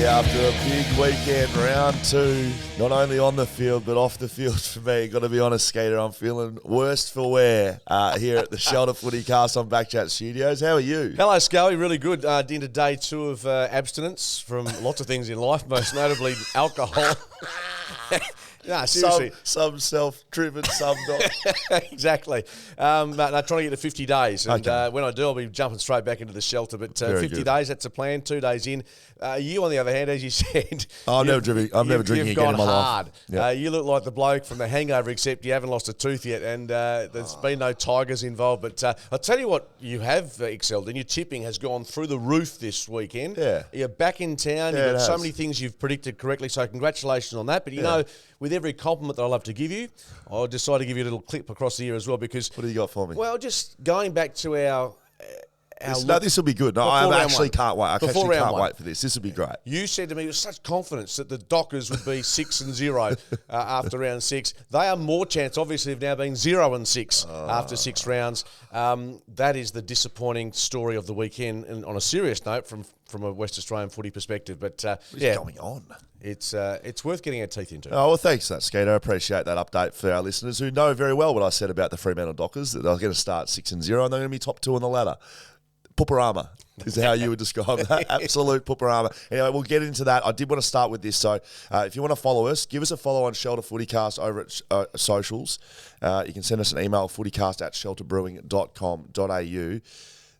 after a big weekend, round two, not only on the field but off the field for me. Got to be honest, Skater, I'm feeling worst for wear here at the Shelter FootyCast on BackChat Studios. How are you? Hello, Scully. Really good. Into day two of abstinence from lots of things in life, most notably alcohol. No, seriously. Some self-driven, some not. Exactly. But no, trying to get to 50 days. And Okay. when I do, I'll be jumping straight back into the shelter. But 50 good. days, that's a plan. 2 days in. You, on the other hand, as you said... I'm never drinking you've again gone in my hard. life. Yep. You look like the bloke from The Hangover, except you haven't lost a tooth yet. And there's been no tigers involved. But I'll tell you what you have excelled in. Your tipping has gone through the roof this weekend. Yeah. You're back in town. Yeah, You've got it so has. many things you've predicted correctly. So congratulations on that. But you know, with every compliment that I love to give you, I'll decide to give you a little clip across the ear as well because... What do you got for me? Well, just going back to our this will be good. No, I Before round actually one. can't wait. I Before actually round can't one. wait for this. This will be great. You said to me with such confidence that the Dockers would be 6-0 after round 6. They are more chance, obviously, of now being 0-6 after 6 rounds. That is the disappointing story of the weekend, and on a serious note, from a West Australian footy perspective. But What's going on? it's worth getting our teeth into. Oh, well, thanks for that, Skater. I appreciate that update for our listeners who know very well what I said about the Fremantle Dockers, that they're going to start 6-0 and they're going to be top 2 on the ladder. Pooperama is how you would describe that. Absolute pooperama. Anyway, we'll get into that. I did want to start with this. So if you want to follow us, give us a follow on Shelter FootyCast over at socials. You can send us an email, footycast@shelterbrewing.com.au.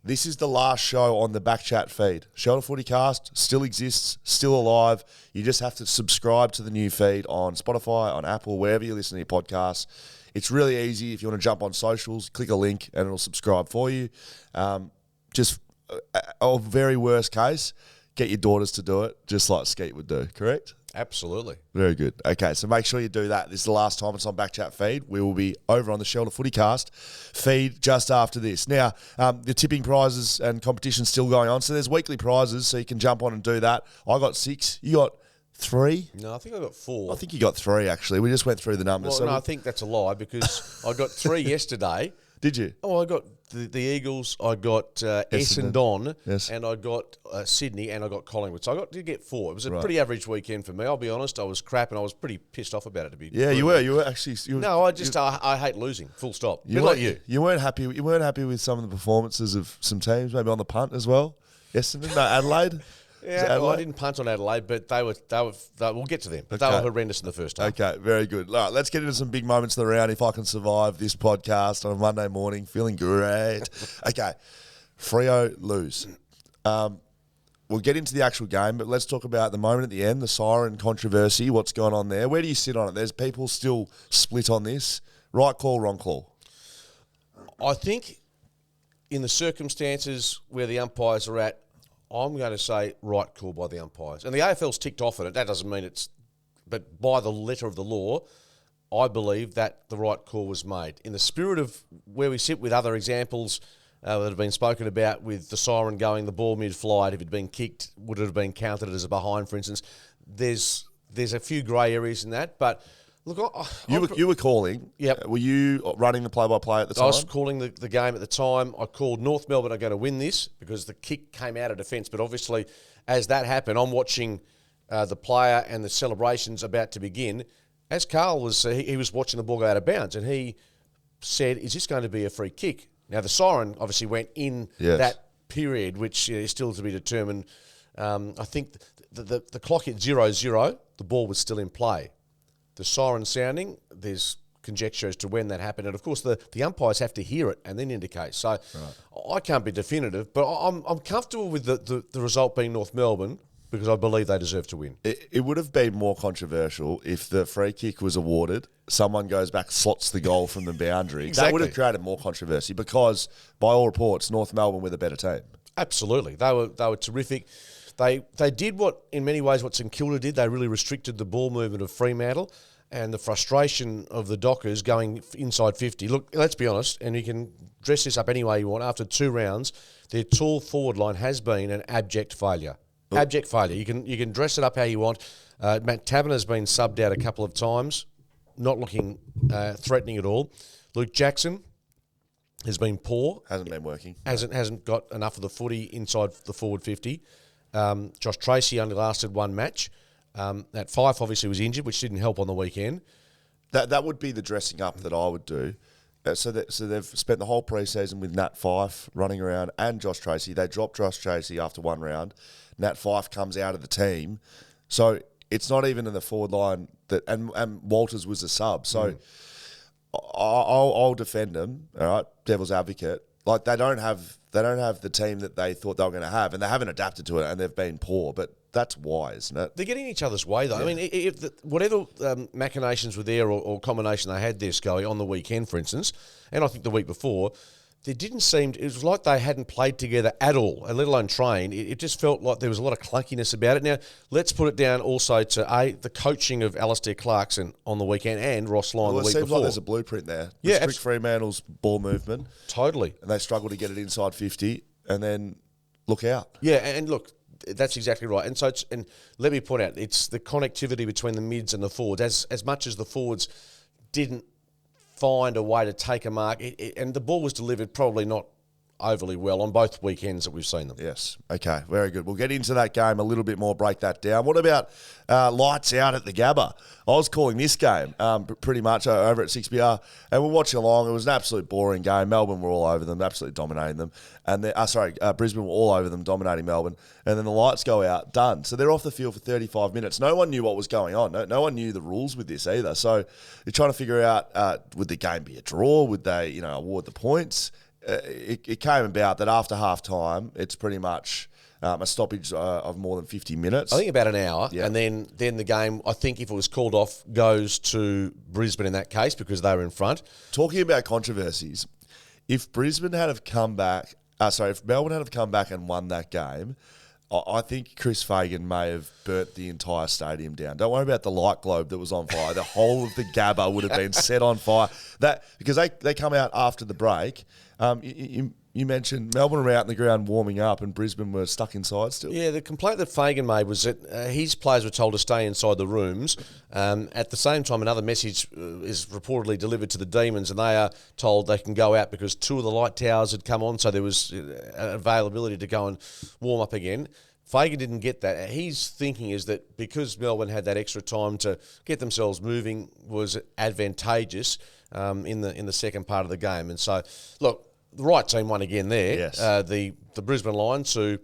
This is the last show on the BackChat feed. Shelter FootyCast still exists, still alive. You just have to subscribe to the new feed on Spotify, on Apple, wherever you listen to your podcasts. It's really easy. If you want to jump on socials, click a link and it'll subscribe for you. Just a very worst case, get your daughters to do it, just like Skeet would do, correct? Absolutely. Very good. Okay, so make sure you do that. This is the last time it's on BackChat feed. We will be over on the Shelter FootyCast feed just after this. Now, the tipping prizes and competition's still going on, so there's weekly prizes, so you can jump on and do that. I got 6. You got 3? No, I think I got 4. I think you got 3, actually. We just went through the numbers. Well, no, I think that's a lie because I got 3 yesterday. Did you? Oh, I got the Eagles, I got Essendon, yes. and I got Sydney, and I got Collingwood. So did get 4. It was a Right. pretty average weekend for me. I'll be honest. I was crap, and I was pretty pissed off about it. To be Yeah, you were. You were actually. No, I hate losing. Full stop. You Bit weren't, like you. You weren't happy. You weren't happy with some of the performances of some teams, maybe on the punt as well. Essendon, no, Adelaide. Was it Yeah, well, I Adelaide? didn't punt on Adelaide, but they were. We'll get to them. But they were horrendous in the first half. Okay, very good. All right, let's get into some big moments of the round. If I can survive this podcast on a Monday morning, feeling great. Okay, Freo lose. We'll get into the actual game, but let's talk about the moment at the end, the siren controversy, what's going on there. Where do you sit on it? There's people still split on this. Right call, wrong call. I think in the circumstances where the umpires are at, I'm going to say right call by the umpires. And the AFL's ticked off on it. That doesn't mean it's... But by the letter of the law, I believe that the right call was made. In the spirit of where we sit with other examples that have been spoken about with the siren going, the ball mid-flight, if it had been kicked, would it have been counted as a behind, for instance? There's a few grey areas in that, but... Look, You were calling. Yep. Were you running the play-by-play at the time? I was calling the game at the time. I called North Melbourne are going to win this because the kick came out of defence. But obviously, as that happened, I'm watching the player and the celebrations about to begin. As Carl was, he was watching the ball go out of bounds, and he said, "Is this going to be a free kick?" Now the siren obviously went in that period, which is still to be determined. I think the clock hit 0-0. The ball was still in play. The siren sounding, there's conjecture as to when that happened. And, of course, the umpires have to hear it and then indicate. So I can't be definitive, but I'm comfortable with the result being North Melbourne because I believe they deserve to win. It would have been more controversial if the free kick was awarded, someone goes back, slots the goal from the boundary. Exactly. That would have created more controversy because, by all reports, North Melbourne were the better team. Absolutely. They were terrific. They did what, in many ways, what St Kilda did. They really restricted the ball movement of Fremantle and the frustration of the Dockers going inside 50. Look, let's be honest, and you can dress this up any way you want. After 2 rounds, their tall forward line has been an abject failure. Abject failure. You can dress it up how you want. Matt Taberner's been subbed out a couple of times, not looking threatening at all. Luke Jackson has been poor. Hasn't been working. Hasn't got enough of the footy inside the forward 50. Josh Tracy only lasted one match. That Fife obviously was injured, which didn't help on the weekend. That would be the dressing up that I would do. So they've spent the whole pre-season with Nat Fife running around and Josh Tracy. They dropped Josh Tracy after one round. Nat Fife comes out of the team. So it's not even in the forward line and Walters was a sub. So I'll defend them, all right, devil's advocate. Like they don't have the team that they thought they were going to have, and they haven't adapted to it, and they've been poor. But that's why, isn't it? They're getting each other's way, though. Yeah. I mean, if whatever machinations were there or combination they had there, Scully, on the weekend, for instance, and I think the week before, there didn't seem... It was like they hadn't played together at all, let alone train. It just felt like there was a lot of clunkiness about it. Now, let's put it down also to, the coaching of Alistair Clarkson on the weekend and Ross Lyon the week before. It seems like there's a blueprint there. Yeah, Restrict Fremantle's ball movement. Totally. And they struggle to get it inside 50, and then look out. Yeah, and look... That's exactly right. And let me point out, it's the connectivity between the mids and the forwards. As much as the forwards didn't find a way to take a mark, and the ball was delivered probably not overly well on both weekends that we've seen them. Yes. Okay, very good. We'll get into that game a little bit more, break that down. What about lights out at the Gabba? I was calling this game pretty much over at 6BR, and we're watching along. It was an absolute boring game. Melbourne were all over them, absolutely dominating them. And Brisbane were all over them, dominating Melbourne. And then the lights go out, done. So they're off the field for 35 minutes. No one knew what was going on. No one knew the rules with this either. So you're trying to figure out, would the game be a draw? Would they, award the points? It came about that after half time, it's pretty much a stoppage of more than 50 minutes. I think about an hour, yeah. And then the game, I think if it was called off, goes to Brisbane in that case because they were in front. Talking about controversies, if Melbourne had have come back and won that game, I think Chris Fagan may have burnt the entire stadium down. Don't worry about the light globe that was on fire. The whole of the Gabba would have been set on fire. Because they come out after the break. You mentioned Melbourne were out in the ground warming up and Brisbane were stuck inside still. Yeah, the complaint that Fagan made was that his players were told to stay inside the rooms. At the same time, another message is reportedly delivered to the Demons and they are told they can go out because two of the light towers had come on, so there was availability to go and warm up again. Fagan didn't get that. His thinking is that because Melbourne had that extra time to get themselves moving was advantageous in the second part of the game. And so, look, the right team won again there. Yes. The Brisbane Lions, who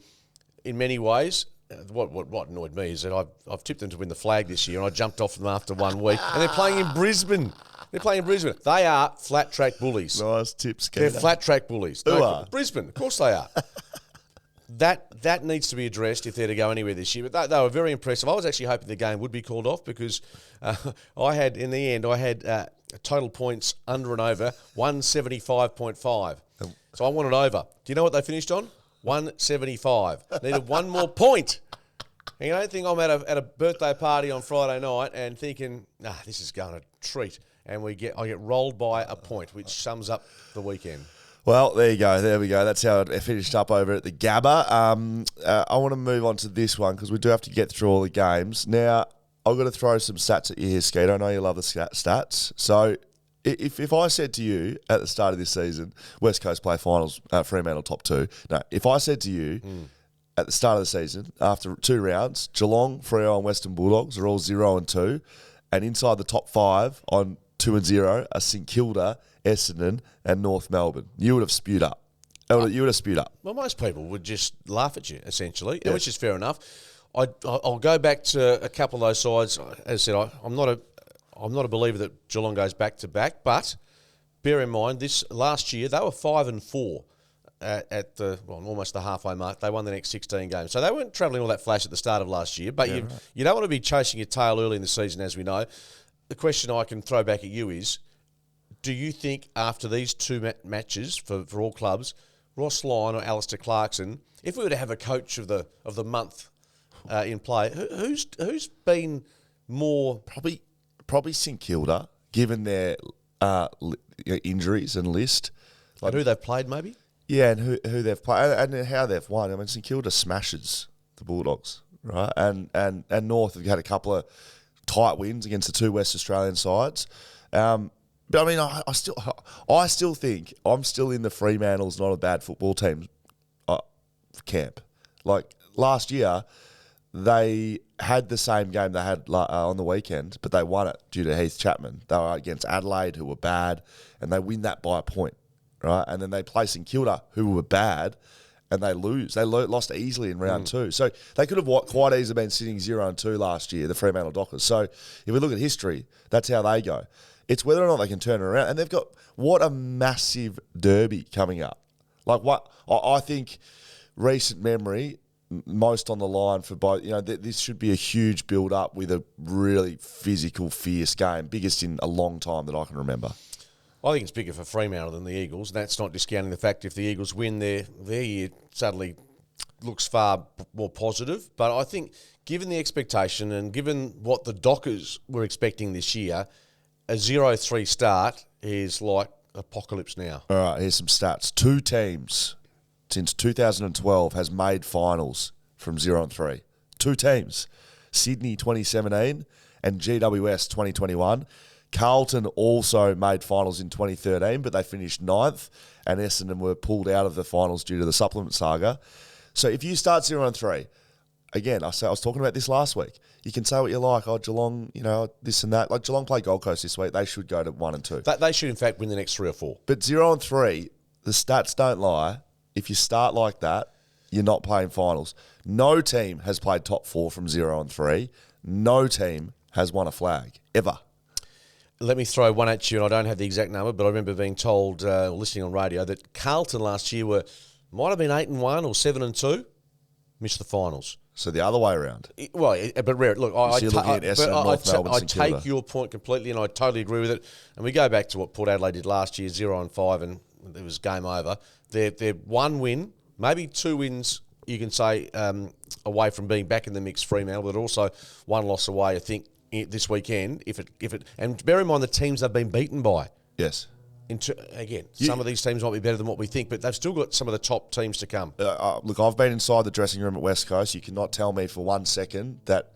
in many ways, what annoyed me is that I've tipped them to win the flag this year and I jumped off them after 1 week and they're playing in Brisbane. They are flat track bullies. Nice tip, Skeeter. They're flat track bullies. Who are? Brisbane, of course they are. That needs to be addressed if they're to go anywhere this year. But they were very impressive. I was actually hoping the game would be called off because I had total points under and over 175.5. So I wanted over. Do you know what they finished on? 175. Needed one more point. And you don't think I'm at a birthday party on Friday night and thinking, this is going to treat. And I get rolled by a point, which sums up the weekend. Well, there you go. There we go. That's how it finished up over at the Gabba. I want to move on to this one because we do have to get through all the games. Now, I've got to throw some stats at you here, Skeeter. I know you love the stats. So, if I said to you at the start of this season, West Coast play finals, Fremantle top 2. No, if I said to you at the start of the season, after 2 rounds, Geelong, Freo and Western Bulldogs are all 0-2, and inside the top 5 on 2-0 are St Kilda, Essendon and North Melbourne, you would have spewed up. You would have spewed up. Well, most people would just laugh at you, essentially, yes. Which is fair enough. I'll go back to a couple of those sides. As I said, I'm not a believer that Geelong goes back to back, but bear in mind this last year they were 5-4 at almost the halfway mark. They won the next 16 games, so they weren't travelling all that flash at the start of last year. But you don't want to be chasing your tail early in the season, as we know. The question I can throw back at you is, do you think after these 2 matches for all clubs, Ross Lyon or Alistair Clarkson, if we were to have a coach of the month in play, who's been more probably St Kilda, given their injuries and list, like who they've played maybe? Yeah, and who they've played and how they've won. I mean, St Kilda smashes the Bulldogs, right? And North have had a couple of tight wins against the 2 West Australian sides. But I mean, I still think I'm still in the Fremantle's not a bad football team camp. Like last year, they had the same game they had on the weekend, but they won it due to Heath Chapman. They were against Adelaide, who were bad, and they win that by a point, right? And then they play St Kilda, who were bad, and they lose. They lost easily in round 2. So they could have quite easily been sitting 0-2 last year, the Fremantle Dockers. So if we look at history, that's how they go. It's whether or not they can turn it around. And they've got what a massive derby coming up. Like what I think recent memory, most on the line for both. This should be a huge build-up with a really physical, fierce game, biggest in a long time that I can remember. I think it's bigger for Fremantle than the Eagles. That's not discounting the fact if the Eagles win, their year suddenly looks far more positive. But I think given the expectation and given what the Dockers were expecting this year, a 0-3 start is like apocalypse now. All right, here's some stats. 2 teams since 2012 has made finals from 0-3. 2 teams, Sydney 2017 and GWS 2021. Carlton also made finals in 2013, but they finished 9th, and Essendon were pulled out of the finals due to the supplement saga. So if you start 0-3, again, I was talking about this last week. You can say what you like. Oh, Geelong, this and that. Like Geelong play Gold Coast this week. They should go to 1 and 2. They should, in fact, win the next 3 or 4. But 0-3, the stats don't lie. If you start like that, you're not playing finals. No team has played top 4 from 0-3. No team has won a flag, ever. Let me throw one at you, and I don't have the exact number, but I remember being told, listening on radio, that Carlton last year might have been 8-1 or 7-2, missed the finals. So the other way around. But rare. Look, I take your point completely, and I totally agree with it. And we go back to what Port Adelaide did last year, 0-5, and it was game over. They're 1 win, maybe 2 wins. You can say away from being back in the mix, Fremantle, but also 1 loss away. I think this weekend, if it, and bear in mind the teams they've been beaten by. Yes. Some of these teams might be better than what we think, but they've still got some of the top teams to come. Look, I've been inside the dressing room at West Coast. You cannot tell me for 1 second that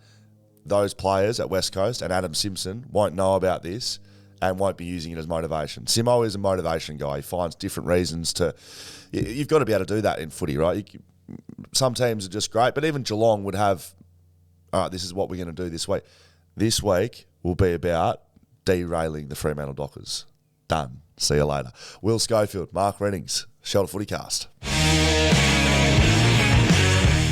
those players at West Coast and Adam Simpson won't know about this and won't be using it as motivation. Simo is a motivation guy. He finds different reasons to... You've got to be able to do that in footy, right? Some teams are just great, but even Geelong would have, all right, this is what we're going to do this week. This week will be about derailing the Fremantle Dockers. Done. See you later. Will Schofield, Mark Rennings, Shelter FootyCast.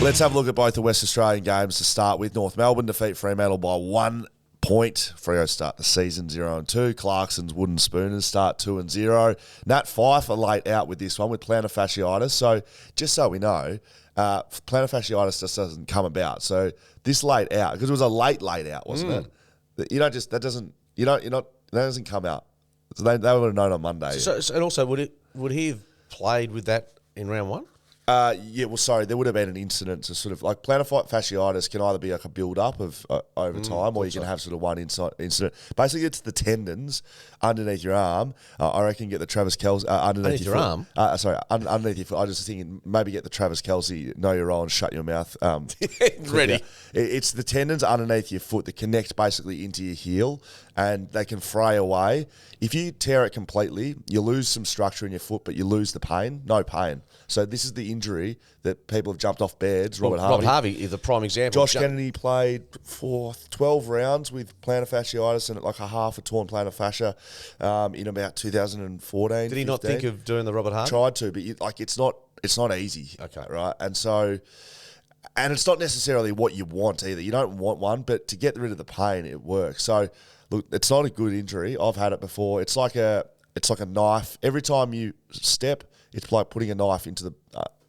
Let's have a look at both the West Australian games to start with. North Melbourne defeat Fremantle by 1 point. Freo start the season 0-2. Clarkson's Wooden Spooners start 2-0. Nat Fyfe are late out with this one with plantar fasciitis. So just so we know, plantar fasciitis just doesn't come about. So this late out, because it was a late out, wasn't it? You don't just, that doesn't come out. So they would have known on Monday. So, and also, would he have played with that in round 1? There would have been an incident to sort of, like plantar fasciitis can either be like a build-up of over time, or you can have sort of one incident. Basically, it's the tendons underneath your arm. I reckon get the Travis Kelce underneath your arm. Underneath your foot. I just think maybe get the Travis Kelce, know your role and shut your mouth. Ready. It's the tendons underneath your foot that connect basically into your heel, and they can fray away. If you tear it completely, you lose some structure in your foot, but you lose the pain. No pain. So this is the injury that people have jumped off beds. Robert Harvey is the prime example. Josh Kennedy played for 12 rounds with plantar fasciitis and like a half a torn plantar fascia in about 2014. Did he not think of doing the Robert Harvey? Tried to, but it's not easy. Okay, right, and it's not necessarily what you want either. You don't want one, but to get rid of the pain, it works. So look, it's not a good injury. I've had it before. It's like a knife. Every time you step, it's like putting a knife into the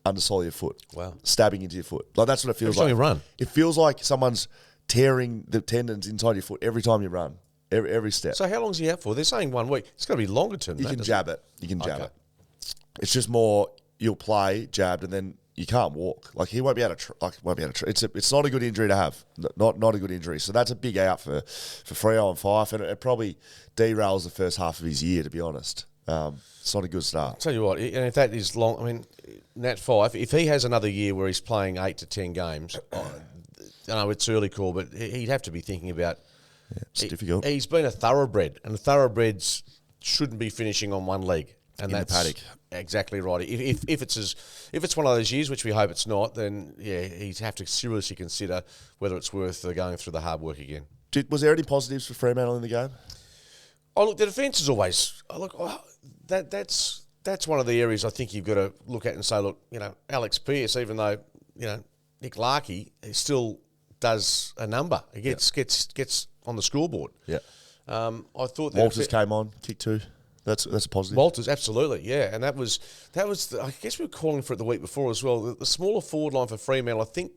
undersole of your foot. Wow. Stabbing into your foot. Like that's what it feels like. Every time you run. It feels like someone's tearing the tendons inside your foot every time you run. Every step. So how long is he out for? They're saying 1 week. It's got to be longer term. You can jab it. It's just more you'll play jabbed and then you can't walk. Like he won't be able to. It's not a good injury to have. Not a good injury. So that's a big out for Freo and Fyfe, and it probably derails the first half of his year. To be honest, it's not a good start. I'll tell you what, and if that is long, I mean, Nat Fyfe, if he has another year where he's playing 8 to 10 games, I know it's early call, but he'd have to be thinking about. Yeah, it's difficult. He's been a thoroughbred, and thoroughbreds shouldn't be finishing on one leg. And in that's the paddock. Exactly right. If it's one of those years, which we hope it's not, then he'd have to seriously consider whether it's worth going through the hard work again. Was there any positives for Fremantle in the game? Oh, look, the defence is always that's one of the areas I think you've got to look at and say, look, Alex Pearce, even though Nick Larkey, he still does a number. He gets on the scoreboard. Yeah. I thought Walters came on, kick 2. That's a positive. Walters, absolutely, yeah, and that was. I guess we were calling for it the week before as well. The smaller forward line for Fremantle, I think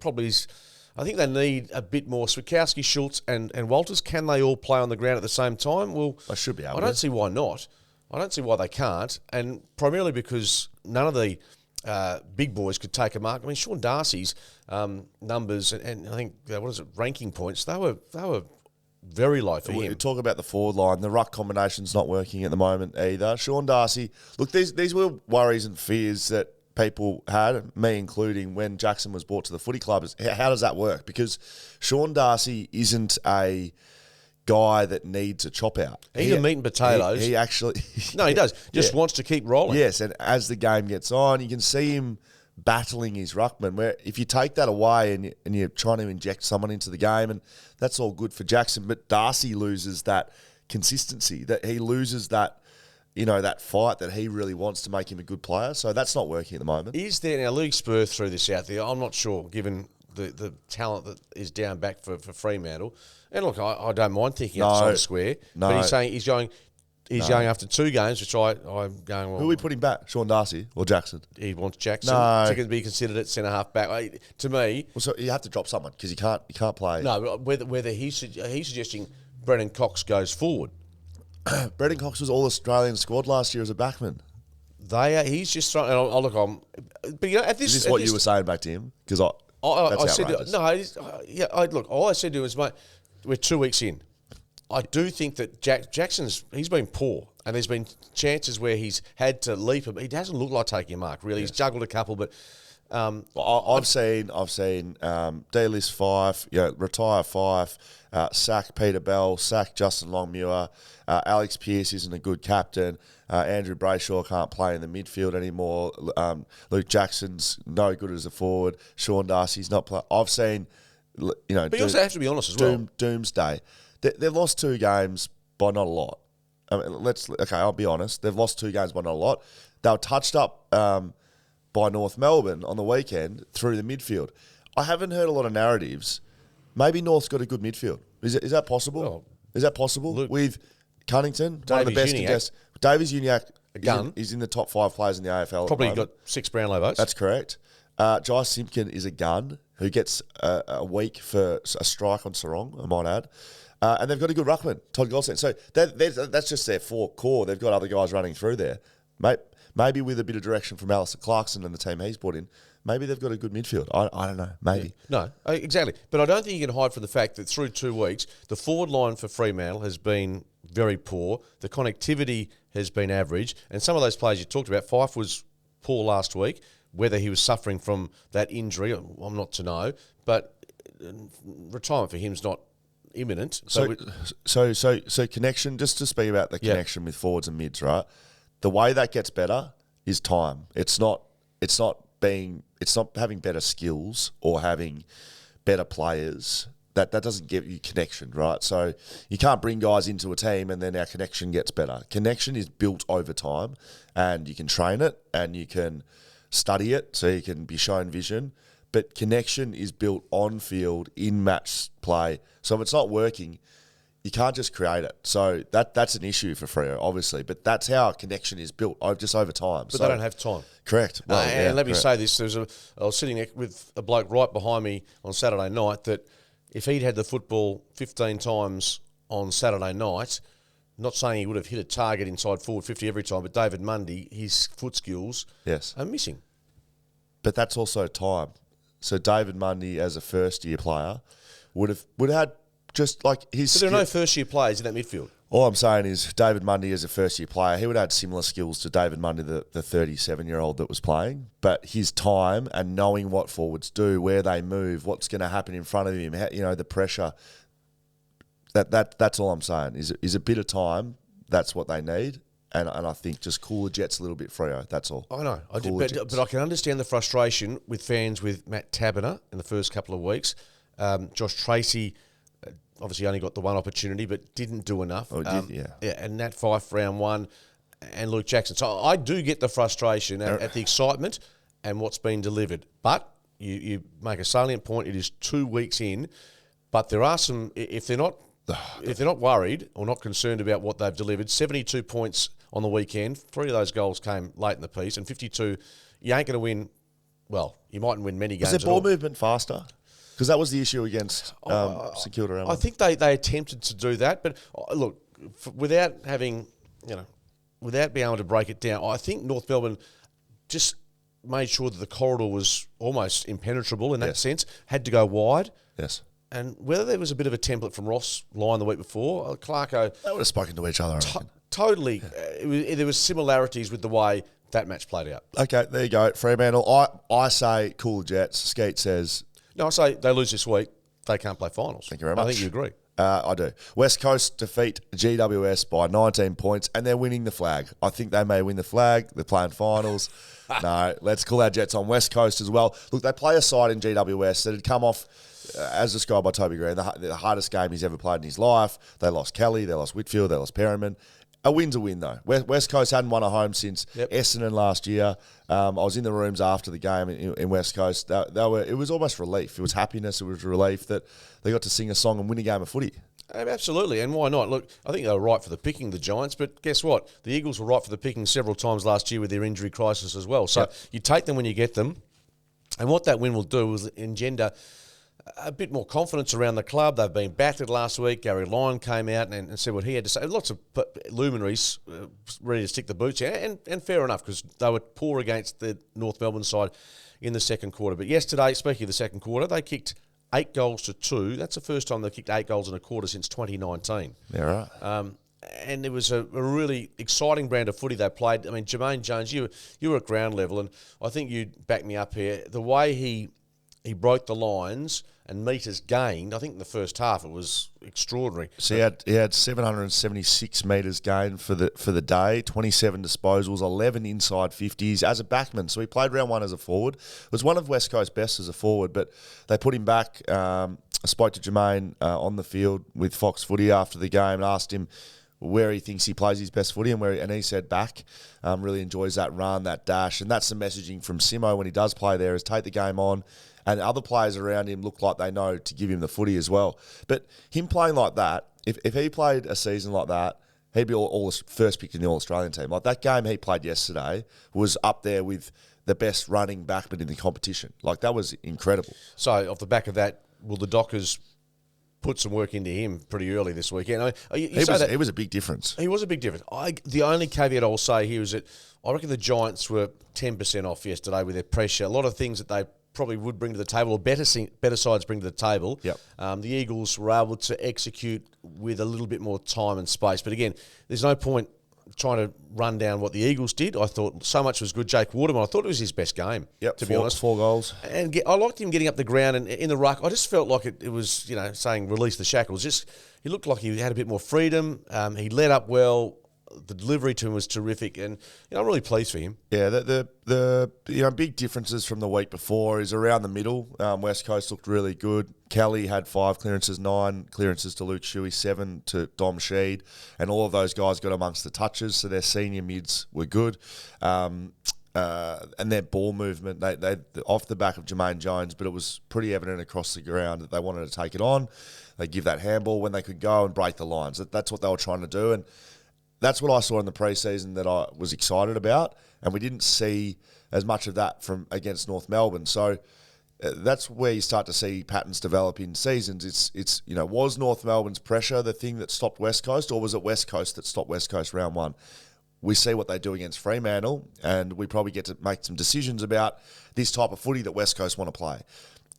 they need a bit more. Swikowski, Schultz, and Walters. Can they all play on the ground at the same time? Well, they should be able. I don't see why not. I don't see why they can't, and primarily because none of the big boys could take a mark. I mean, Sean Darcy's numbers and I think ranking points. They were very low for him. Talk about the forward line. The ruck combination's not working at the moment either. Sean Darcy, look, these were worries and fears that people had, me including, when Jackson was brought to the footy club. How does that work? Because Sean Darcy isn't a guy that needs a chop out. He's a meat and potatoes. He actually... No, he does. Just wants to keep rolling. Yes, and as the game gets on, you can see him battling his ruckman, where if you take that away and you're trying to inject someone into the game, and that's all good for Jackson, but Darcy loses that consistency, that he loses that, that fight that he really wants to make him a good player. So that's not working at the moment. Is there, now Luke Spur threw this out there, I'm not sure, given the talent that is down back for Fremantle. And look, I don't mind thinking outside the square, but he's saying he's going after 2 games, which I'm going, well... Who are we putting back, Sean Darcy or Jackson? He wants Jackson to be considered at centre-half back. To me... Well, so you have to drop someone because you can't play... No, whether he's suggesting Brennan Cox goes forward. Brennan Cox was All-Australian squad last year as a backman. He's just throwing... But at this... Is this what you were saying back to him? Because I said all I said to him was, mate, we're 2 weeks in. I do think that he's been poor, and there's been chances where he's had to leap. He doesn't look like taking a mark, really. Yes. He's juggled a couple, but I've seen delist Fife, retire Fife, sack Peter Bell, sack Justin Longmuir. Alex Pearce isn't a good captain. Andrew Brayshaw can't play in the midfield anymore. Luke Jackson's no good as a forward. Sean Darcy's not playing. I've seen, but you also have to be honest as well. Doomsday. They've lost 2 games by not a lot. I mean, I'll be honest. They've lost 2 games by not a lot. They were touched up by North Melbourne on the weekend through the midfield. I haven't heard a lot of narratives. Maybe North's got a good midfield. Is that possible? Oh, is that possible? With Cunnington, one of the best contestants. Davies Uniacke is in the top 5 players in the AFL. Probably got 6 Brownlow votes. That's correct. Jai Simpkin is a gun who gets a week for a strike on Sarong, I might add. And they've got a good ruckman, Todd Goldstein. So that's just their 4 core. They've got other guys running through there. Maybe with a bit of direction from Alistair Clarkson and the team he's brought in, maybe they've got a good midfield. I don't know. Maybe. Yeah. No, exactly. But I don't think you can hide from the fact that through 2 weeks, the forward line for Fremantle has been very poor. The connectivity has been average. And some of those players you talked about, Fife was poor last week. Whether he was suffering from that injury, I'm not to know. But retirement for him's not imminent. So connection, just to speak about the connection with forwards and mids, right? The way that gets better is time. It's not having better skills or having better players. That doesn't give you connection, right? So you can't bring guys into a team and then our connection gets better. Connection is built over time, and you can train it and you can study it so you can be shown vision. But connection is built on field, in match play. So if it's not working, you can't just create it. So that's an issue for Freo, obviously. But that's how connection is built, just over time. But they don't have time. Correct. Well, and let me say this. I was sitting with a bloke right behind me on Saturday night that if he'd had the football 15 times on Saturday night, not saying he would have hit a target inside forward 50 every time, but David Mundy, his foot skills are missing. But that's also time. So David Mundy, as a first-year player, would have had just like his... But there are no first-year players in that midfield. All I'm saying is David Mundy, as a first-year player, he would have had similar skills to David Mundy, the 37-year-old that was playing. But his time and knowing what forwards do, where they move, what's going to happen in front of him, the pressure, that's all I'm saying. Is a bit of time, that's what they need. And I think just cool the Jets a little bit, Freo. That's all. I know. But I can understand the frustration with fans with Matt Taberner in the first couple of weeks. Josh Tracy obviously only got the one opportunity, but didn't do enough. Yeah. And Nat Fyfe round one, and Luke Jackson. So I do get the frustration at the excitement and what's been delivered. But you make a salient point. It is 2 weeks in, but there are some. If they're not worried or not concerned about what they've delivered, 72 points on the weekend. 3 of those goals came late in the piece, and 52. You ain't going to win. Well, you mightn't win many games. Was their ball movement faster? Because that was the issue against secured around. I think they attempted to do that, but look, without having, without being able to break it down, I think North Melbourne just made sure that the corridor was almost impenetrable in that sense. Had to go wide. Yes. And whether there was a bit of a template from Ross Lyon the week before, Clarko... They would have spoken to each other, I reckon. Totally. There was similarities with the way that match played out. Okay, there you go. Fremantle. I say cool Jets. Skeet says... No, I say they lose this week. They can't play finals. Thank you very much. I think you agree. I do. West Coast defeat GWS by 19 points, and they're winning the flag. I think they may win the flag. They're playing finals. No, let's call our Jets on West Coast as well. Look, they play a side in GWS that had come off, as described by Toby Green, the hardest game he's ever played in his life. They lost Kelly, they lost Whitfield, they lost Perryman. A win's a win, though. West Coast hadn't won a home since Essendon last year. I was in the rooms after the game in West Coast. It was almost relief. It was happiness. It was relief that they got to sing a song and win a game of footy. Absolutely, and why not? Look, I think they were right for the picking, the Giants, but guess what? The Eagles were right for the picking several times last year with their injury crisis as well. So you take them when you get them, and what that win will do is engender a bit more confidence around the club. They've been battered last week. Gary Lyon came out and said what he had to say. Lots of luminaries ready to stick the boots in, and fair enough, because they were poor against the North Melbourne side in the second quarter. But yesterday, speaking of the second quarter, they kicked 8 goals to 2. That's the first time they kicked 8 goals in a quarter since 2019. Yeah, right. And it was a really exciting brand of footy they played. I mean, Jermaine Jones, you were at ground level, and I think you'd back me up here. The way he broke the lines and metres gained, I think in the first half it was extraordinary. So he had 776 metres gained for the day, 27 disposals, 11 inside 50s as a backman. So he played round one as a forward. It was one of West Coast's best as a forward, but they put him back. I spoke to Jermaine on the field with Fox Footy after the game and asked him where he thinks he plays his best footy and he said back. Really enjoys that run, that dash, and that's the messaging from Simo when he does play there, is take the game on. And other players around him look like they know to give him the footy as well. But him playing like that, if he played a season like that, he'd be all first picked in the All-Australian team. Like that game he played yesterday was up there with the best running backman in the competition. Like that was incredible. So off the back of that, will the Dockers put some work into him pretty early this weekend? He was a big difference. He was a big difference. The only caveat I'll say here is that I reckon the Giants were 10% off yesterday with their pressure. A lot of things that they probably would bring to the table, or better sides bring to the table. The Eagles were able to execute with a little bit more time and space. But again, there's no point trying to run down what the Eagles did. I thought so much was good. Jake Waterman, I thought it was his best game, to be honest. 4 goals. And I liked him getting up the ground and in the ruck. I just felt like it was, saying release the shackles. He looked like he had a bit more freedom. He led up well. The delivery to him was terrific, and I'm really pleased for him. Yeah, the big differences from the week before is around the middle. West Coast looked really good. Kelly had 5 clearances, 9 clearances to Luke Shuey, 7 to Dom Sheed, and all of those guys got amongst the touches, so their senior mids were good. And their ball movement, they off the back of Jermaine Jones, but it was pretty evident across the ground that they wanted to take it on. They give that handball when they could go and break the lines. That's what they were trying to do, and that's what I saw in the preseason that I was excited about, and we didn't see as much of that from against North Melbourne. So that's where you start to see patterns develop in seasons. It's was North Melbourne's pressure the thing that stopped West Coast, or was it West Coast that stopped West Coast round one? We see what they do against Fremantle, and we probably get to make some decisions about this type of footy that West Coast want to play.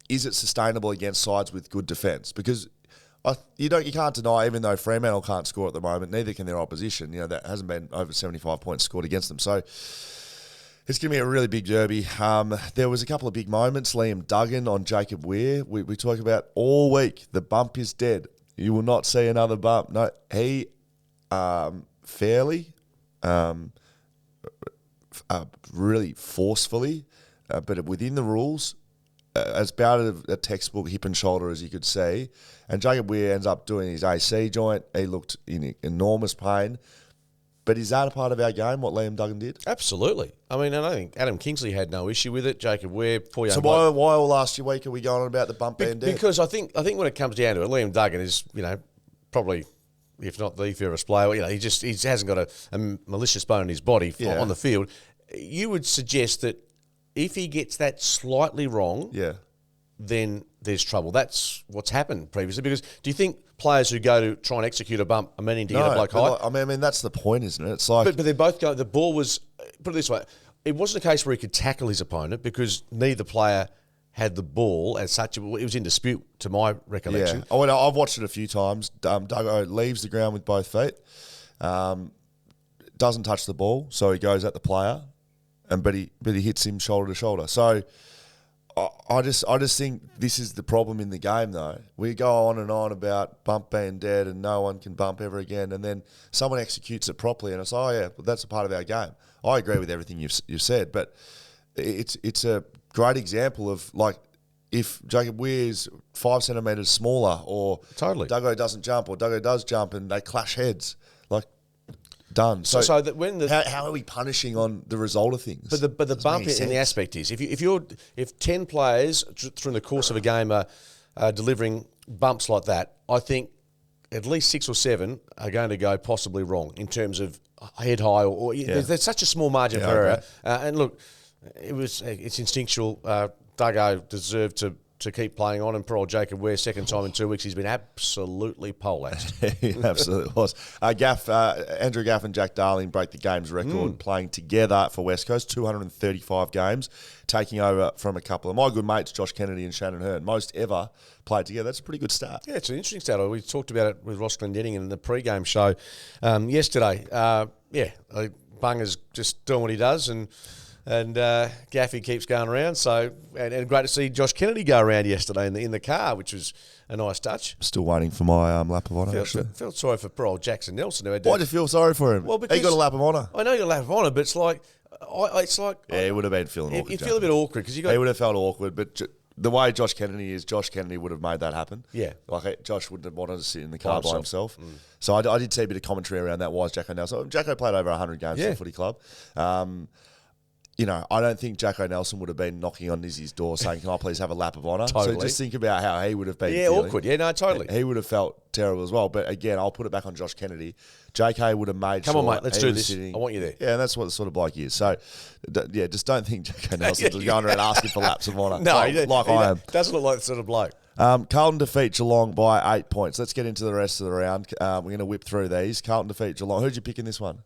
Is it sustainable against sides with good defence? Because you can't deny, even though Fremantle can't score at the moment, neither can their opposition. That hasn't been over 75 points scored against them. So it's going to be a really big derby. There was a couple of big moments. Liam Duggan on Jacob Weir. We talk about all week. The bump is dead. You will not see another bump. No, he fairly really forcefully, but within the rules, as bad a textbook hip and shoulder as you could see. And Jacob Weir ends up doing his AC joint. He looked in enormous pain. But is that a part of our game, what Liam Duggan did? Absolutely. I mean, and I think Adam Kingsley had no issue with it. Jacob Weir, poor young So why all last week are we going on about the bump band dead? Because I think when it comes down to it, Liam Duggan is, probably, if not the fairest player, he hasn't got a malicious bone in his body on the field. You would suggest that if he gets that slightly wrong, then there's trouble. That's what's happened previously. Because do you think players who go to try and execute a bump are meaning to get a bloke high? I mean, that's the point, isn't it? It's like, but they both go. The ball was, put it this way, it wasn't a case where he could tackle his opponent because neither player had the ball as such. It was in dispute, to my recollection. Yeah. Oh, I've watched it a few times. Duggo leaves the ground with both feet, doesn't touch the ball, so he goes at the player, but he hits him shoulder to shoulder. So I just think this is the problem in the game, though. We go on and on about bump being dead and no one can bump ever again, and then someone executes it properly, and it's that's a part of our game. I agree with everything you've said, but it's a great example of like if Jacob Weir's 5 centimetres smaller, or totally Duggo doesn't jump, or Duggo does jump, and they clash heads, like done. So that when how are we punishing on the result of things? But the bump in the aspect is if 10 players through the course of a game are delivering bumps like that, I think at least 6 or 7 are going to go possibly wrong in terms of head high or there's such a small margin for error. And look, it's instinctual. Duggo deserved to keep playing on, and poor old Jacob Weir, second time in 2 weeks, he's been absolutely poleaxed. He absolutely was. Andrew Gaff and Jack Darling break the games record playing together for West Coast, 235 games, taking over from a couple of my good mates, Josh Kennedy and Shannon Hearn, most ever played together. That's a pretty good start. Yeah, it's an interesting start. We talked about it with Ross Glendenning in the pre-game show yesterday. Bunga's just doing what he does, and Gaffy keeps going around. So and great to see Josh Kennedy go around yesterday in the car, which was a nice touch. Still waiting for my lap of honour. Felt sorry for poor old Jackson Nelson. Why do you feel sorry for him? Well, because he got a lap of honour. I know you got a lap of honour, but it's like he would have been feeling awkward. You feel a bit awkward because he would have felt awkward, but. The way Josh Kennedy would have made that happen. Yeah. Like, Josh wouldn't have wanted to sit in the car by himself. So I did see a bit of commentary around that. Why is Jacko Nelson? Jacko played over 100 games for the footy club. I don't think Jacko Nelson would have been knocking on Nizzy's door saying, can I please have a lap of honour? Totally. So just think about how he would have been feeling. Awkward. Yeah, no, totally. He would have felt terrible as well. But again, I'll put it back on Josh Kennedy. JK would have made Come sure... on, mate, let's do this. Sitting. I want you there. Yeah, and that's what the sort of bloke he is. So, just don't think Jacko Nelson was going around asking for laps of honour. No, I am. Doesn't look like the sort of bloke. Carlton defeat Geelong by 8 points. Let's get into the rest of the round. We're going to whip through these. Carlton defeat Geelong. Who'd you pick in this one?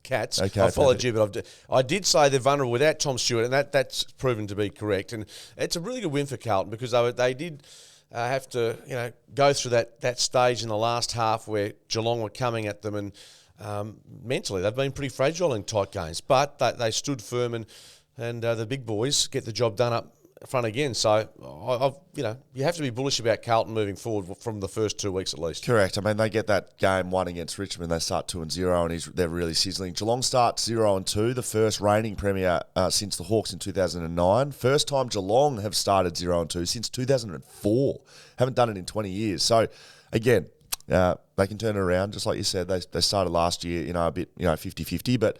Cats. Okay, I followed you, but I did say they're vulnerable without Tom Stewart, and that's proven to be correct. And it's a really good win for Carlton because they did have to go through that stage in the last half where Geelong were coming at them, and mentally they've been pretty fragile in tight games. But they stood firm, and the big boys get the job done up front again. So, you have to be bullish about Carlton moving forward from the first 2 weeks at least. Correct. I mean, they get that game 1 against Richmond. They start 2-0, and they're really sizzling. Geelong starts 0-2, the first reigning premier since the Hawks in 2009. First time Geelong have started 0-2 since 2004. Haven't done it in 20 years. So, again, they can turn it around. Just like you said, they started last year, a bit, 50-50. But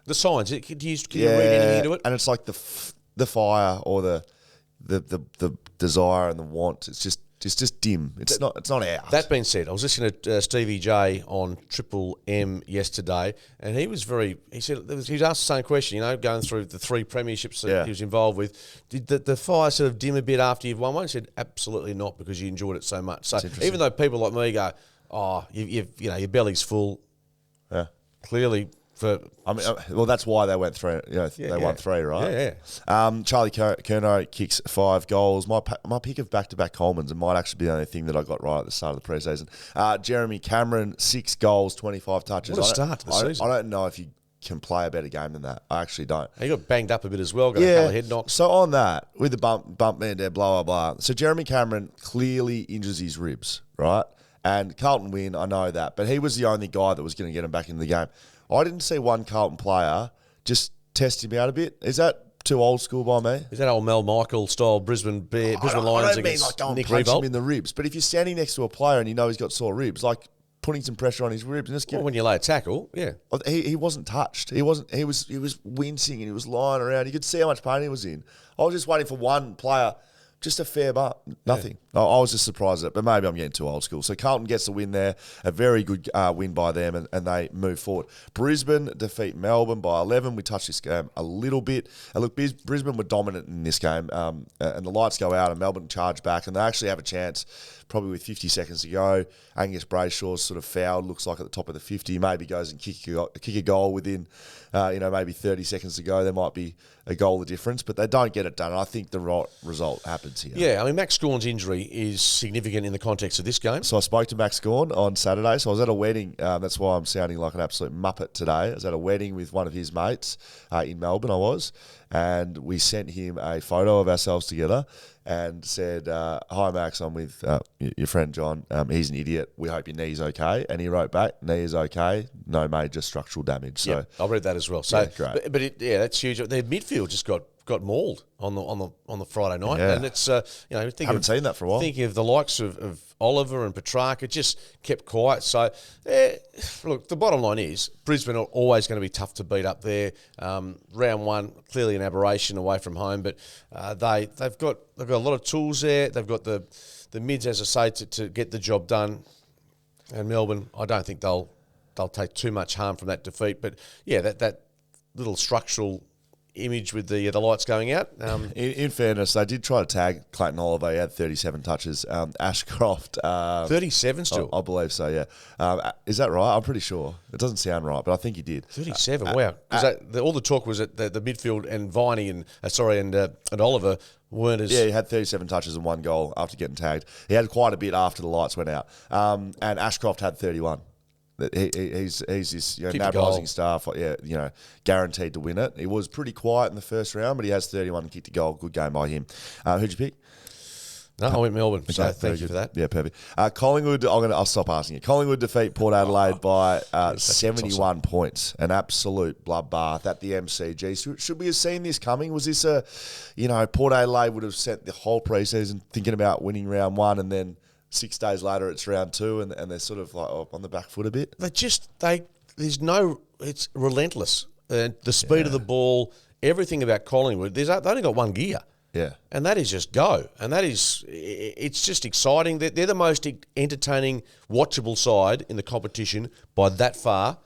the signs, can you read anything into it? And it's like the fire or the desire and the want. It's just dim. It's not out. That being said, I was listening to Stevie J on Triple M yesterday, and he was he said he was asked the same question. Going through the 3 premierships that he was involved with, did the fire sort of dim a bit after you've won one? He said absolutely not, because you enjoyed it so much. So even though people like me go, your belly's full, clearly. That's why they went 3. They won 3, right? Yeah. Charlie Curnow kicks 5 goals. My pick of back-to-back Colemans, and might actually be the only thing that I got right at the start of the preseason. Jeremy Cameron, 6 goals, 25 touches. What a start to the season. I don't know if you can play a better game than that. I actually don't. He got banged up a bit as well. Got a couple of head knocks. So on that, with the bump man there, blah blah blah. So Jeremy Cameron clearly injures his ribs, right? And Carlton win. I know that, but he was the only guy that was going to get him back into the game. I didn't see one Carlton player just test him out a bit. Is that too old school by me? Is that old Mel Michael style Brisbane Lions I don't mean against like go and Nick punch Riewoldt? him in the ribs, but if you're standing next to a player and you know he's got sore ribs, like putting some pressure on his ribs and just Well, when you lay a tackle, yeah. He wasn't touched. He was wincing and he was lying around. You could see how much pain he was in. I was just waiting for one player. Just a fair bump, nothing. I was just surprised at it, but maybe I'm getting too old school. So Carlton gets the win there, a very good win by them, and they move forward. Brisbane defeat Melbourne by 11. We touched this game a little bit. And look, Brisbane were dominant in this game, and the lights go out, and Melbourne charge back, and they actually have a chance, probably with 50 seconds to go. Angus Brayshaw's sort of fouled, looks like at the top of the 50, maybe goes and kick a goal within, maybe 30 seconds to go. There might be a goal of difference, but they don't get it done. And I think the right result happens here. Yeah, I mean, Max Gawn's injury is significant in the context of this game. So I spoke to Max Gawn on Saturday. So I was at a wedding. That's why I'm sounding like an absolute muppet today. I was at a wedding with one of his mates in Melbourne, I was. And we sent him a photo of ourselves together and said, hi, Max, I'm with your friend John. He's an idiot. We hope your knee's okay. And he wrote back, knee is okay. No major structural damage. So I read that as well. So, yeah, great. But that's huge. Their midfield just got mauled on the Friday night, Yeah. and it's Haven't seen that for a while. Thinking of the likes of Oliver and Petrarca, just kept quiet. So, look, the bottom line is Brisbane are always going to be tough to beat up there. Round one, clearly an aberration away from home, but they've got a lot of tools there. They've got the mids, as I say, to get the job done. And Melbourne, I don't think they'll take too much harm from that defeat. But yeah, that little structural image with the lights going out. In fairness, they did try to tag Clayton Oliver. He had 37 touches. Ashcroft... 37 still? I believe so, yeah. Is that right? I'm pretty sure. It doesn't sound right, but I think he did. 37, wow. Because all the talk was that the midfield and Viney and Oliver weren't as... Yeah, he had 37 touches and 1 goal after getting tagged. He had quite a bit after the lights went out. And Ashcroft had 31. He's this mad rising star, guaranteed to win it. He was pretty quiet in the first round, but he has 31 and kicked a goal. Good game by him. Who'd you pick? No, I went Melbourne, so Okay, thank you for that. Yeah, perfect. Collingwood, I'll stop asking you. Collingwood defeat Port Adelaide by 71 points. An absolute bloodbath at the MCG. Should we have seen this coming? Was this Port Adelaide would have sent the whole preseason thinking about winning round one, and then 6 days later it's round two, and they're sort of like on the back foot a bit? It's relentless. The speed of the ball, everything about Collingwood, they only got one gear. Yeah. And that is just go. And it's just exciting. They're the most entertaining, watchable side in the competition by that far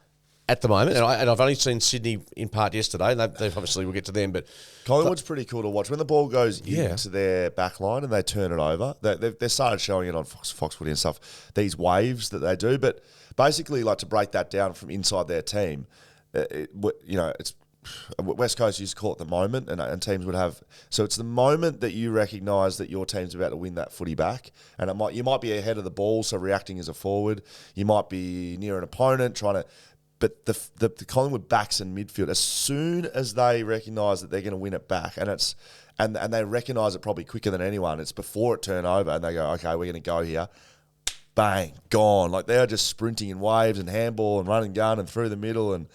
at the moment. And I've only seen Sydney in part yesterday, and they obviously we'll get to them. But Collingwood's pretty cool to watch. When the ball goes into their back line and they turn it over, they started showing it on Fox Footy and stuff, these waves that they do. But basically, like, to break that down from inside their team, it's West Coast used to call it the moment, and teams would have. So it's the moment that you recognise that your team's about to win that footy back, and you might be ahead of the ball, so reacting as a forward. You might be near an opponent trying to. But the Collingwood backs and midfield, as soon as they recognise that they're going to win it back, and they recognise it probably quicker than anyone. It's before it turn over, and they go, okay, we're going to go here. Bang, gone. Like, they're just sprinting in waves and handball and run and gun and through the middle, and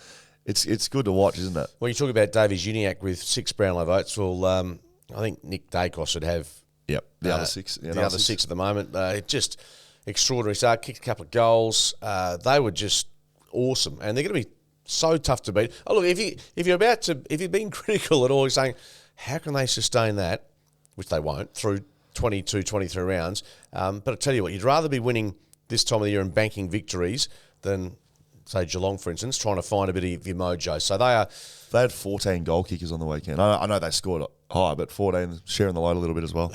it's good to watch, isn't it? When you talk about Davies Uniacke with 6 Brownlow votes, well, I think Nick Dacos would have the other 6. The other 6 at the moment. Just extraordinary start, kicked a couple of goals. They were just awesome, and they're going to be so tough to beat. Oh, look, if you're being critical at all, you're saying, how can they sustain that, which they won't, through 22, 23 rounds. But I tell you what, you'd rather be winning this time of the year and banking victories than, say, Geelong, for instance, trying to find a bit of your mojo. So they had 14 goal kickers on the weekend. I know they scored high, but 14 sharing the load a little bit as well.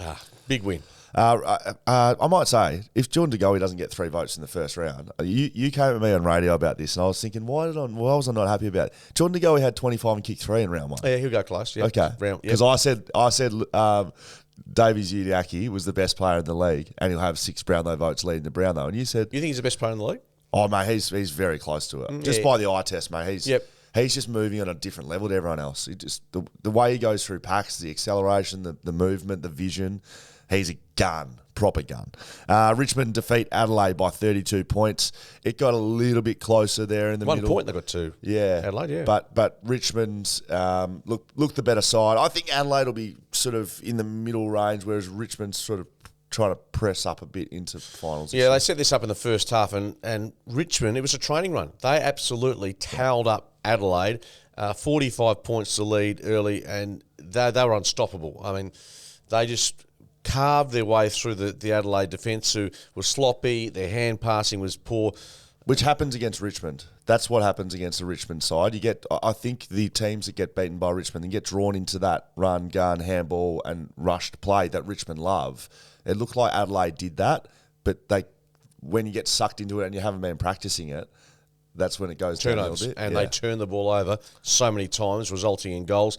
Big win. I might say, if Jordan De Goey doesn't get 3 votes in the first round, you came at me on radio about this, and I was thinking, why was I not happy about it? Jordan De Goey had 25 and kicked 3 in round 1. Yeah, he'll go close. Yeah. Okay, because I said Davies Uniacke was the best player in the league, and he'll have 6 Brownlow votes leading the Brownlow. And you said, you think he's the best player in the league? Oh, mate, he's very close to it. Just by the eye test, mate. He's just moving on a different level to everyone else. He just the way he goes through packs, the acceleration, the movement, the vision. He's a gun. proper gun. Richmond defeat Adelaide by 32 points. It got a little bit closer there in the middle. 1 point they got to. Yeah. Adelaide, yeah. But Richmond look the better side. I think Adelaide will be sort of in the middle range, whereas Richmond's sort of trying to press up a bit into finals. Yeah, they set this up in the first half, and Richmond, it was a training run. They absolutely towelled up Adelaide, 45 points to lead early, and they were unstoppable. I mean, they just carved their way through the Adelaide defence, who was sloppy, their hand passing was poor. Which happens against Richmond. That's what happens against the Richmond side. I think the teams that get beaten by Richmond and get drawn into that run, gun, handball and rushed play that Richmond love. It looked like Adelaide did that, but when you get sucked into it and you haven't been practicing it, that's when it goes down a little bit. And they turn the ball over so many times, resulting in goals.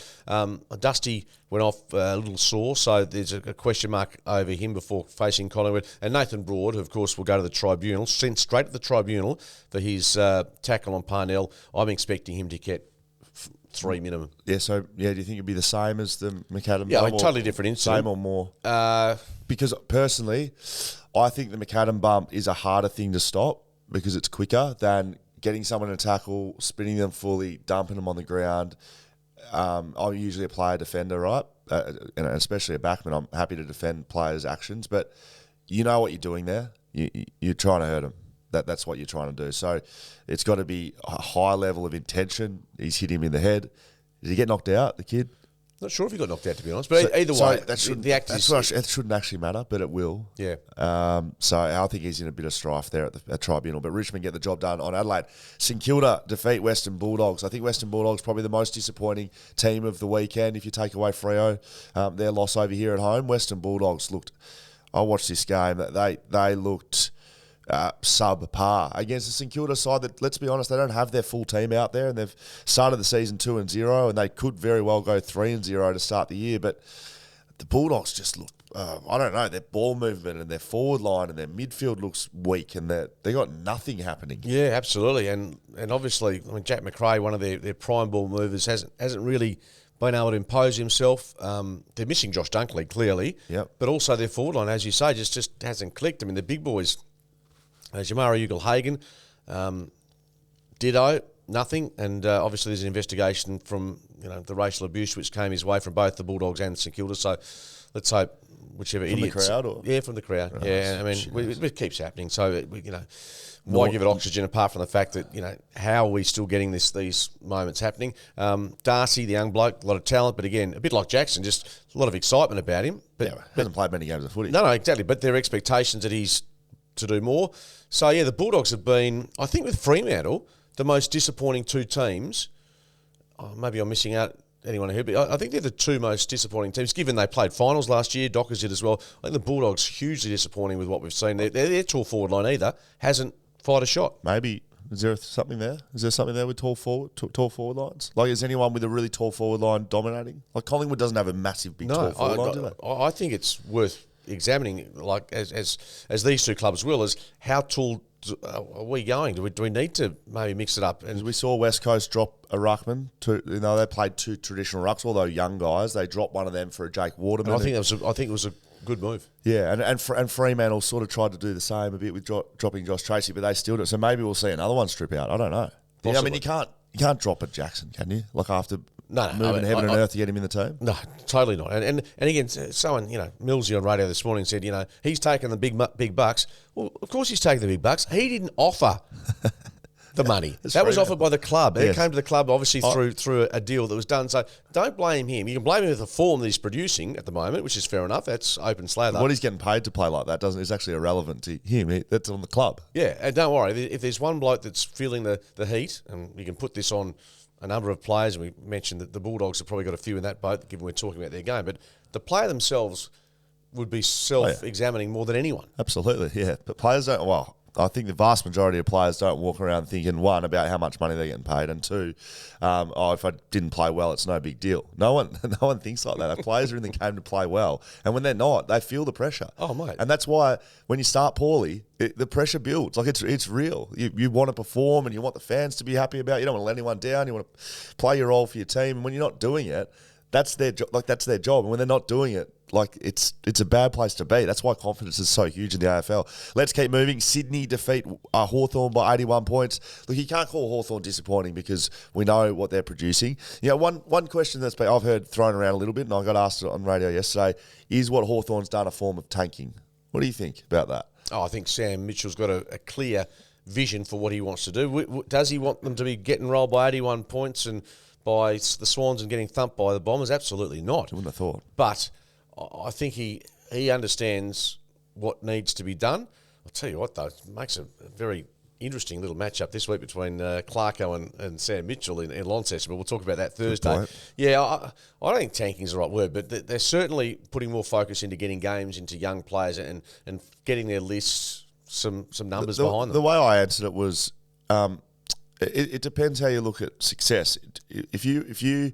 Dusty went off a little sore, so there's a question mark over him before facing Collingwood. And Nathan Broad, who of course will go to the tribunal, sent straight to the tribunal for his tackle on Parnell. I'm expecting him to get 3 minimum. Yeah, so, do you think it'd be the same as the McAdam? Yeah, totally different incident. Same or more? Because personally, I think the McAdam bump is a harder thing to stop because it's quicker than getting someone to tackle, spinning them fully, dumping them on the ground. I'm usually a player defender, right? And especially a backman. I'm happy to defend players' actions, but you know what you're doing there. You're trying to hurt them. That's what you're trying to do. So it's got to be a high level of intention. He's hit him in the head. Did he get knocked out, the kid? Not sure if he got knocked out, to be honest. But either way, it shouldn't actually matter, but it will. Yeah. So I think he's in a bit of strife there at the tribunal. But Richmond get the job done on Adelaide. St Kilda defeat Western Bulldogs. I think Western Bulldogs probably the most disappointing team of the weekend if you take away Freo, their loss over here at home. Western Bulldogs looked. I watched this game. They looked subpar against the St Kilda side that, let's be honest, they don't have their full team out there, and they've started the season 2-0, and they could very well go 3-0 to start the year. But the Bulldogs just look, I don't know, their ball movement and their forward line and their midfield looks weak, and they got nothing happening. Yeah, absolutely, and obviously, I mean, Jack McRae, one of their prime ball movers, hasn't really been able to impose himself. They're missing Josh Dunkley, clearly, but also their forward line, as you say, just hasn't clicked. I mean, the big boys, Jamara Ugle-Hagan, ditto, nothing. And obviously there's an investigation from the racial abuse which came his way from both the Bulldogs and St Kilda. So let's hope whichever idiots. From the crowd? Or? Yeah, from the crowd. Right. Yeah, I mean, it keeps happening. So, why give it oxygen apart from the fact that, how are we still getting these moments happening? Darcy, the young bloke, a lot of talent, but again, a bit like Jackson, just a lot of excitement about him. But hasn't played many games of footy. No, exactly. But there are expectations that he's to do more. So, yeah, the Bulldogs have been, I think with Fremantle, the most disappointing two teams. Maybe I'm missing out anyone here, but I think they're the two most disappointing teams, given they played finals last year. Dockers did as well. I think the Bulldogs hugely disappointing with what we've seen. Their tall forward line either hasn't fired a shot. Maybe. Is there something there? Is there something there with tall forward lines? Like, is anyone with a really tall forward line dominating? Like, Collingwood doesn't have a massive big tall forward line, do they? I think it's worth examining, like as these two clubs will, is how tall are we going? Do we need to maybe mix it up? And we saw West Coast drop a ruckman. They played two traditional rucks, although young guys. They dropped one of them for a Jake Waterman. I think it was a good move. Yeah, and Fremantle sort of tried to do the same a bit with dropping Josh Tracy, but they still do it. So maybe we'll see another one strip out. I don't know. Yeah, I mean, you can't drop a Jackson, can you? Like after moving heaven and earth to get him in the team? No, totally not. And again, someone, Millsy on radio this morning said, he's taken the big bucks. Well, of course he's taking the big bucks. He didn't offer the money. That was offered by the club. Yes. It came to the club, obviously, through a deal that was done. So don't blame him. You can blame him for the form that he's producing at the moment, which is fair enough. That's open slather. What he's getting paid to play like that is actually irrelevant to him. That's on the club. Yeah, and don't worry. If there's one bloke that's feeling the heat, and you can put this on a number of players, and we mentioned that the Bulldogs have probably got a few in that boat, given we're talking about their game, but the player themselves would be self-examining more than anyone. Absolutely, yeah. But players don't, I think the vast majority of players don't walk around thinking, one, about how much money they're getting paid, and two, if I didn't play well, it's no big deal. No one thinks like that. The players are in the game to play well, and when they're not, they feel the pressure. Oh, mate. And that's why when you start poorly, the pressure builds. Like, it's real. You want to perform, and you want the fans to be happy about it. You don't want to let anyone down. You want to play your role for your team, and when you're not doing it, that's their job. Like, that's their job. And when they're not doing it, like it's a bad place to be. That's why confidence is so huge in the AFL. Let's keep moving. Sydney defeat Hawthorn by 81 points. Look, you can't call Hawthorn disappointing because we know what they're producing. One question that's been I've heard thrown around a little bit, and I got asked it on radio yesterday, is what Hawthorn's done a form of tanking. What do you think about that? I think Sam Mitchell's got a clear vision for what he wants to do. Does he want them to be getting rolled by 81 points and by the Swans and getting thumped by the Bombers? Absolutely not. I wouldn't have thought. But I think he understands what needs to be done. I'll tell you what, though, it makes a very interesting little matchup this week between Clarko and Sam Mitchell in Launceston, but we'll talk about that Thursday. Yeah, I don't think tanking is the right word, but they're certainly putting more focus into getting games into young players and getting their lists some numbers behind them. The way I answered it was, it depends how you look at success. If you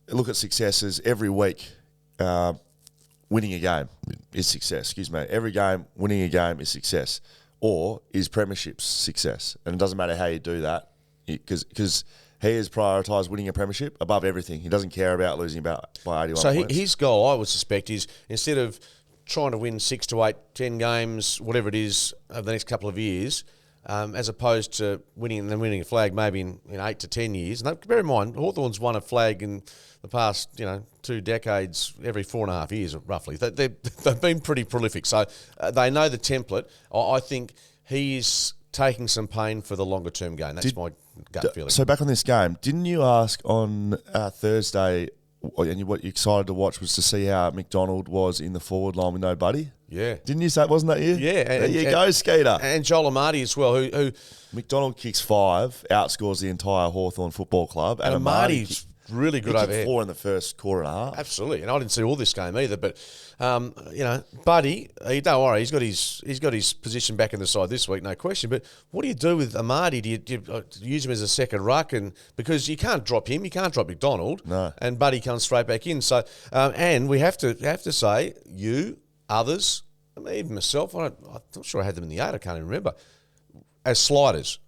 look at success as every week, winning a game is success. Every game winning a game is success, or is premierships success? And it doesn't matter how you do that, because he has prioritised winning a premiership above everything. He doesn't care about losing by 81 so points. His goal, I would suspect, is instead of trying to win 6 to 8, 10 games, whatever it is, over the next couple of years, as opposed to winning a flag maybe in 8 to 10 years. And bear in mind, Hawthorn's won a flag in the past 2 decades, every 4.5 years roughly. They've been pretty prolific, so they know the template. I think he's taking some pain for the longer term game. That's my gut feeling. So back on this game, didn't you ask on Thursday, and what you excited to watch was to see how McDonald was in the forward line with no Buddy? Yeah. Didn't you say, wasn't that you? Yeah. There you go, Skeeter. And Joel Amati as well, who McDonald kicks 5, outscores the entire Hawthorn Football Club. And Amati's really good over here. 4 in the first quarter and a half. Absolutely. And I didn't see all this game either, but Buddy, don't worry, he's got his position back in the side this week, no question. But what do you do with Amati? Do you use him as a second ruck? And because you can't drop him, you can't drop McDonald. No. And Buddy comes straight back in. So and we have to say, you, others, I mean, even myself, I'm not sure I had them in the 8, I can't even remember, as sliders.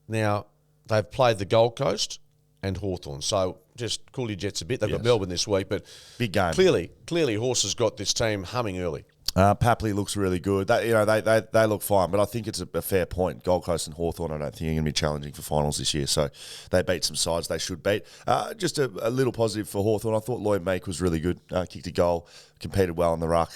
Now, they've played the Gold Coast and Hawthorn. So just cool your jets a bit. They've got Melbourne this week, but big game. Clearly, Horse has got this team humming early. Papley looks really good. They look fine, but I think it's a fair point. Gold Coast and Hawthorn, I don't think are going to be challenging for finals this year. So they beat some sides they should beat. Just a little positive for Hawthorn. I thought Lloyd Meek was really good. Kicked a goal, competed well in the ruck.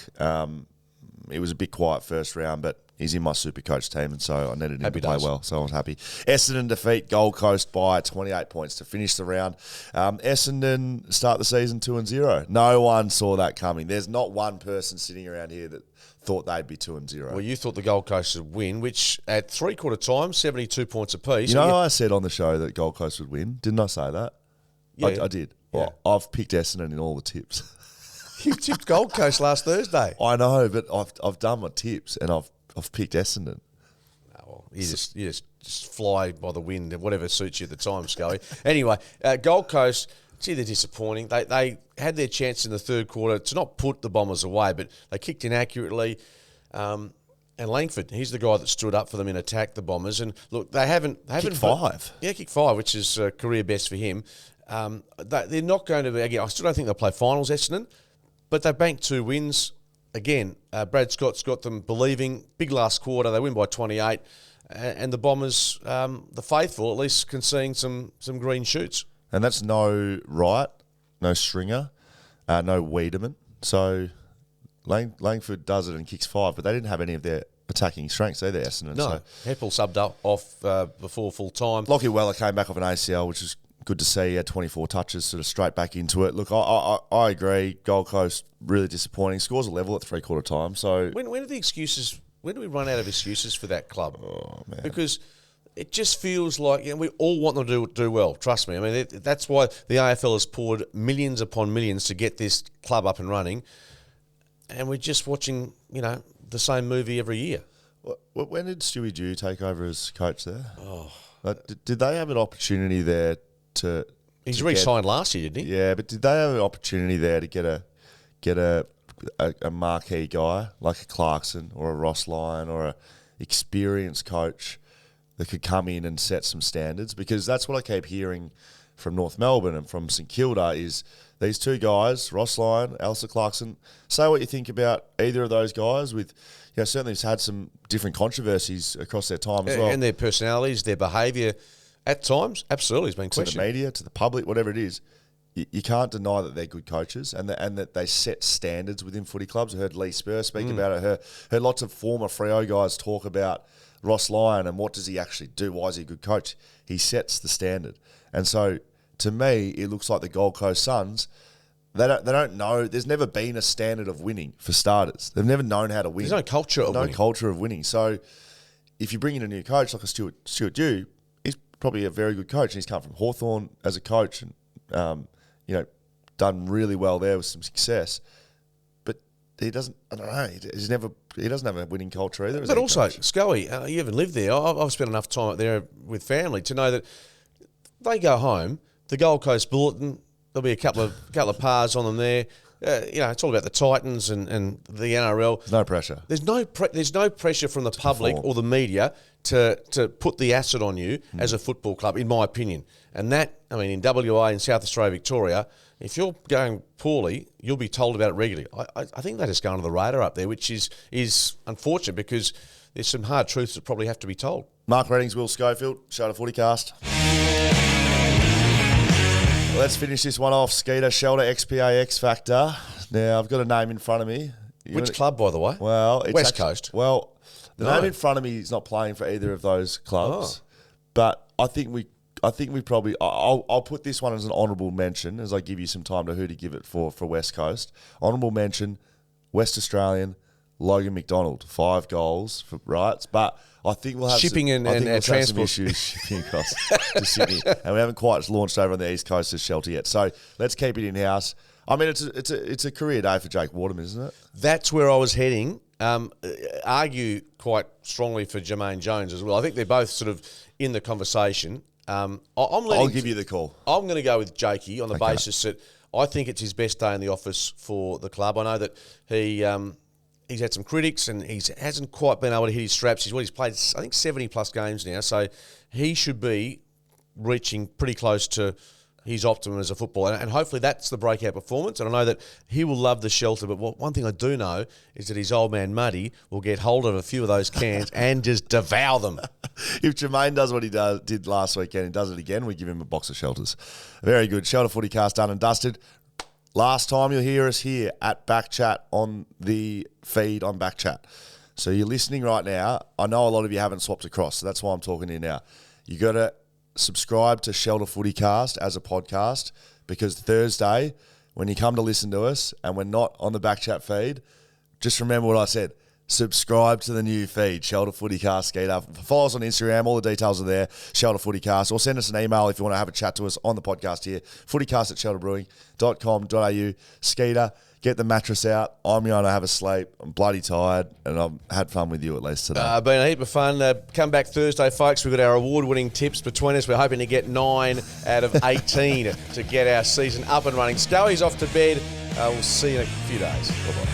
It was a bit quiet first round, but he's in my super coach team, and so I needed him to play well, so I was happy. Essendon defeat Gold Coast by 28 points to finish the round. Essendon start the season 2-0. No one saw that coming. There's not one person sitting around here that thought they'd be 2-0. Well, you thought the Gold Coast would win, which at 3/4 time, 72 points apiece. You know how I said on the show that Gold Coast would win? Didn't I say that? Yeah. I did. Yeah. Well, I've picked Essendon in all the tips. You tipped Gold Coast last Thursday. I know, but I've done my tips and I've picked Essendon. Oh, well, you just fly by the wind, whatever suits you at the time, Scully. Anyway, Gold Coast, gee, they're disappointing. They had their chance in the third quarter to not put the Bombers away, but they kicked inaccurately. And Langford, he's the guy that stood up for them and attacked the Bombers. And look, they haven't kicked 5. Yeah, kicked 5, which is career best for him. They're not going to be, again, I still don't think they'll play finals, Essendon. But they banked 2 wins. Again, Brad Scott's got them believing. Big last quarter. They win by 28. And the Bombers, the faithful, at least can see some green shoots. And that's no Wright, no Stringer, no Wiedemann. So Langford does it and kicks 5, but they didn't have any of their attacking strengths either, Essendon. No, so. Heppel subbed off before full time. Lockie Weller came back off an ACL, which is good to see. He had 24 touches, sort of straight back into it. Look, I agree. Gold Coast really disappointing. Scores a level at 3/4 time. So when are the excuses? When do we run out of excuses for that club? Oh man, because it just feels like we all want them to do well. Trust me. I mean that's why the AFL has poured millions upon millions to get this club up and running, and we're just watching the same movie every year. When did Stewie Dew take over as coach there? Did they have an opportunity there? He's re-signed last year, didn't he? Yeah, but did they have an opportunity there to get a marquee guy like a Clarkson or a Ross Lyon or a experienced coach that could come in and set some standards? Because that's what I keep hearing from North Melbourne and from St Kilda is these two guys, Ross Lyon, Alistair Clarkson. Say what you think about either of those guys. With certainly it's had some different controversies across their time as well, and their personalities, their behaviour at times absolutely has been questioned. To the media, to the public, whatever it is. You can't deny that they're good coaches and that they set standards within footy clubs. I heard Lee Spur speak about it. Heard lots of former Freo guys talk about Ross Lyon and what does he actually do? Why is he a good coach? He sets the standard. And so, to me, it looks like the Gold Coast Suns, they don't know. There's never been a standard of winning for starters. They've never known how to win. There's no culture of winning. No culture of winning. So, if you bring in a new coach like a Stuart Dew, he's probably a very good coach. And he's come from Hawthorn as a coach and, done really well there with some success. But he doesn't, I don't know, he doesn't have a winning culture either. But also, Scully, you haven't lived there. I've spent enough time up there with family to know that they go home, the Gold Coast Bulletin, there'll be a couple of pars on them there. It's all about the Titans and the NRL. There's no pressure. There's no pressure from the public or the media to put the acid on you as a football club, in my opinion. And that, in WA and South Australia, Victoria, if you're going poorly, you'll be told about it regularly. I think that is going under the radar up there, which is unfortunate because there's some hard truths that probably have to be told. Mark Reddings, Will Schofield, show to FootyCast. Let's finish this one off. Skeeter, Shelter, XPA, X Factor. Now, I've got a name in front of me. Which club, by the way? Well, it's West Coast. Well, the name in front of me is not playing for either of those clubs. But I think we probably. I'll put this one as an honourable mention as I give you some time to who to give it for West Coast. Honourable mention, West Australian, Logan McDonald, 5 goals for rights. But I think we'll have shipping some, and transport some issues shipping across to Sydney, and we haven't quite launched over on the East Coast as Shelter yet. So let's keep it in house. It's a career day for Jake Waterman, isn't it? That's where I was heading. Argue quite strongly for Jermaine Jones as well. I think they're both sort of in the conversation. I'll give you the call. I'm going to go with Jakey on the basis that I think it's his best day in the office for the club. I know that he's had some critics and he hasn't quite been able to hit his straps. He's played, I think, 70-plus games now, so he should be reaching pretty close to his optimum as a footballer, and hopefully that's the breakout performance. And I know that he will love the Shelter, but one thing I do know is that his old man Muddy will get hold of a few of those cans and just devour them. If Jermaine does what he did last weekend and does it again, we give him a box of Shelters. Very good. Shelter FootyCast done and dusted. Last time you'll hear us here at BackChat on the feed on BackChat. So you're listening right now. I know a lot of you haven't swapped across, so that's why I'm talking to you now. You got to subscribe to Shelter FootyCast as a podcast, because Thursday, when you come to listen to us and we're not on the BackChat feed, just remember what I said. Subscribe to the new feed, Shelter FootyCast. Skeeter. Follow us on Instagram. All the details are there, Shelter FootyCast. Or send us an email if you want to have a chat to us on the podcast here, footycast@shelterbrewing.com.au. Skeeter, get the mattress out. I'm going to have a sleep. I'm bloody tired, and I've had fun with you at least today. Been a heap of fun. Come back Thursday, folks. We've got our award-winning tips between us. We're hoping to get 9 out of 18 to get our season up and running. Scully's off to bed. We'll see you in a few days. Bye-bye.